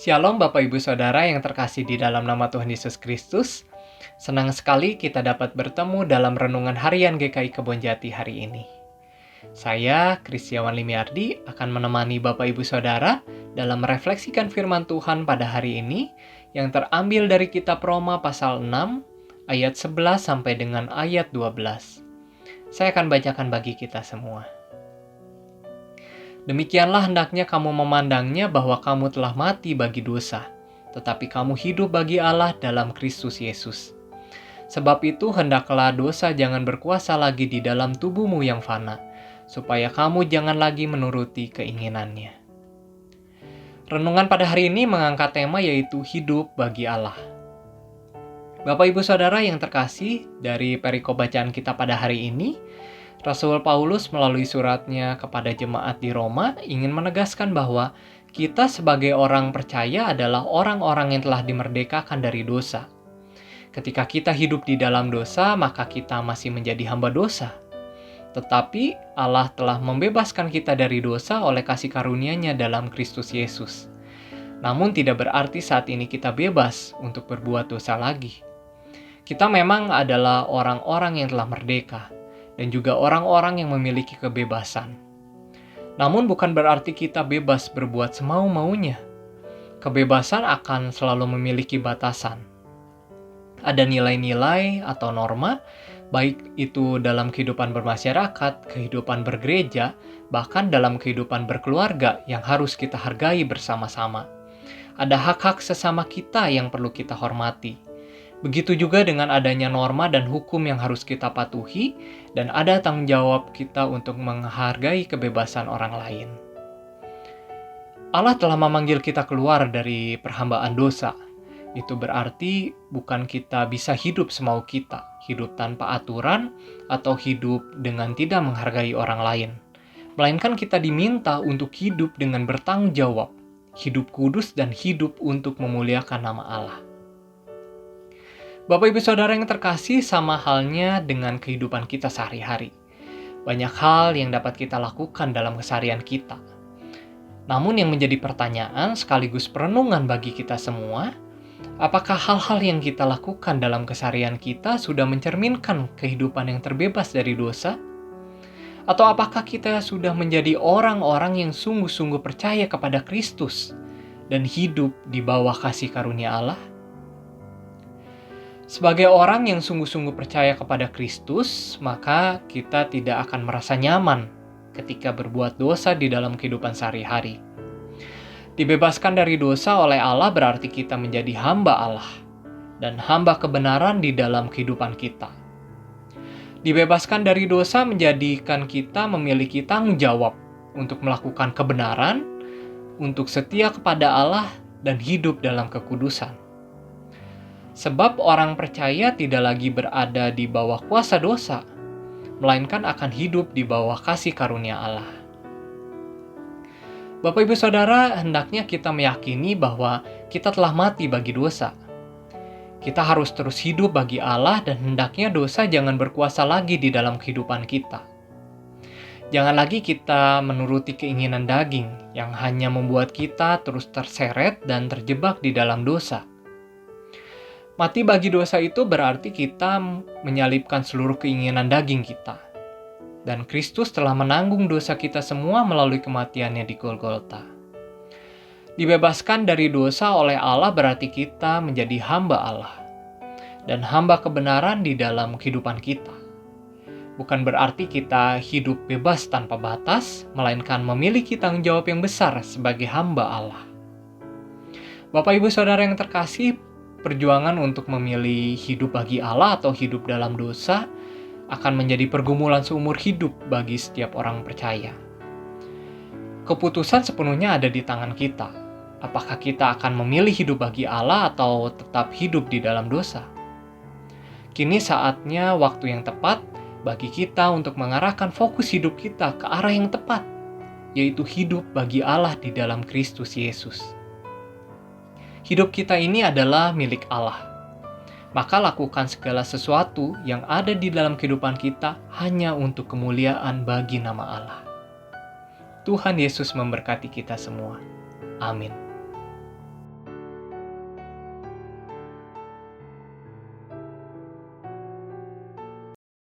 Shalom Bapak Ibu Saudara yang terkasih di dalam nama Tuhan Yesus Kristus. Senang sekali kita dapat bertemu dalam renungan harian GKI Kebonjati hari ini. Saya, Kristiawan Limiardi, akan menemani Bapak Ibu Saudara dalam merefleksikan firman Tuhan pada hari ini yang terambil dari kitab Roma pasal 6, ayat 11 sampai dengan ayat 12. Saya akan bacakan bagi kita semua. Demikianlah hendaknya kamu memandangnya bahwa kamu telah mati bagi dosa, tetapi kamu hidup bagi Allah dalam Kristus Yesus. Sebab itu hendaklah dosa jangan berkuasa lagi di dalam tubuhmu yang fana, supaya kamu jangan lagi menuruti keinginannya. Renungan pada hari ini mengangkat tema yaitu hidup bagi Allah. Bapak Ibu Saudara yang terkasih, dari perikop bacaan kita pada hari ini, Rasul Paulus melalui suratnya kepada jemaat di Roma ingin menegaskan bahwa kita sebagai orang percaya adalah orang-orang yang telah dimerdekakan dari dosa. Ketika kita hidup di dalam dosa, maka kita masih menjadi hamba dosa. Tetapi Allah telah membebaskan kita dari dosa oleh kasih karunia-Nya dalam Kristus Yesus. Namun tidak berarti saat ini kita bebas untuk berbuat dosa lagi. Kita memang adalah orang-orang yang telah merdeka, dan juga orang-orang yang memiliki kebebasan. Namun bukan berarti kita bebas berbuat semau-maunya. Kebebasan akan selalu memiliki batasan. Ada nilai-nilai atau norma, baik itu dalam kehidupan bermasyarakat, kehidupan bergereja, bahkan dalam kehidupan berkeluarga yang harus kita hargai bersama-sama. Ada hak-hak sesama kita yang perlu kita hormati. Begitu juga dengan adanya norma dan hukum yang harus kita patuhi, dan ada tanggung jawab kita untuk menghargai kebebasan orang lain. Allah telah memanggil kita keluar dari perhambaan dosa. Itu berarti bukan kita bisa hidup semau kita, hidup tanpa aturan, atau hidup dengan tidak menghargai orang lain. Melainkan kita diminta untuk hidup dengan bertanggung jawab, hidup kudus dan hidup untuk memuliakan nama Allah. Bapak Ibu Saudara yang terkasih, sama halnya dengan kehidupan kita sehari-hari. Banyak hal yang dapat kita lakukan dalam keseharian kita. Namun yang menjadi pertanyaan sekaligus perenungan bagi kita semua, apakah hal-hal yang kita lakukan dalam keseharian kita sudah mencerminkan kehidupan yang terbebas dari dosa? Atau apakah kita sudah menjadi orang-orang yang sungguh-sungguh percaya kepada Kristus dan hidup di bawah kasih karunia Allah? Sebagai orang yang sungguh-sungguh percaya kepada Kristus, maka kita tidak akan merasa nyaman ketika berbuat dosa di dalam kehidupan sehari-hari. Dibebaskan dari dosa oleh Allah berarti kita menjadi hamba Allah dan hamba kebenaran di dalam kehidupan kita. Dibebaskan dari dosa menjadikan kita memiliki tanggung jawab untuk melakukan kebenaran, untuk setia kepada Allah, dan hidup dalam kekudusan. Sebab orang percaya tidak lagi berada di bawah kuasa dosa, melainkan akan hidup di bawah kasih karunia Allah. Bapak Ibu Saudara, hendaknya kita meyakini bahwa kita telah mati bagi dosa. Kita harus terus hidup bagi Allah dan hendaknya dosa jangan berkuasa lagi di dalam kehidupan kita. Jangan lagi kita menuruti keinginan daging yang hanya membuat kita terus terseret dan terjebak di dalam dosa. Mati bagi dosa itu berarti kita menyalibkan seluruh keinginan daging kita. Dan Kristus telah menanggung dosa kita semua melalui kematiannya di Golgota. Dibebaskan dari dosa oleh Allah berarti kita menjadi hamba Allah dan hamba kebenaran di dalam kehidupan kita. Bukan berarti kita hidup bebas tanpa batas, melainkan memiliki tanggung jawab yang besar sebagai hamba Allah. Bapak Ibu Saudara yang terkasih, perjuangan untuk memilih hidup bagi Allah atau hidup dalam dosa akan menjadi pergumulan seumur hidup bagi setiap orang percaya. Keputusan sepenuhnya ada di tangan kita. Apakah kita akan memilih hidup bagi Allah atau tetap hidup di dalam dosa? Kini saatnya waktu yang tepat bagi kita untuk mengarahkan fokus hidup kita ke arah yang tepat, yaitu hidup bagi Allah di dalam Kristus Yesus. Hidup kita ini adalah milik Allah. Maka lakukan segala sesuatu yang ada di dalam kehidupan kita hanya untuk kemuliaan bagi nama Allah. Tuhan Yesus memberkati kita semua. Amin.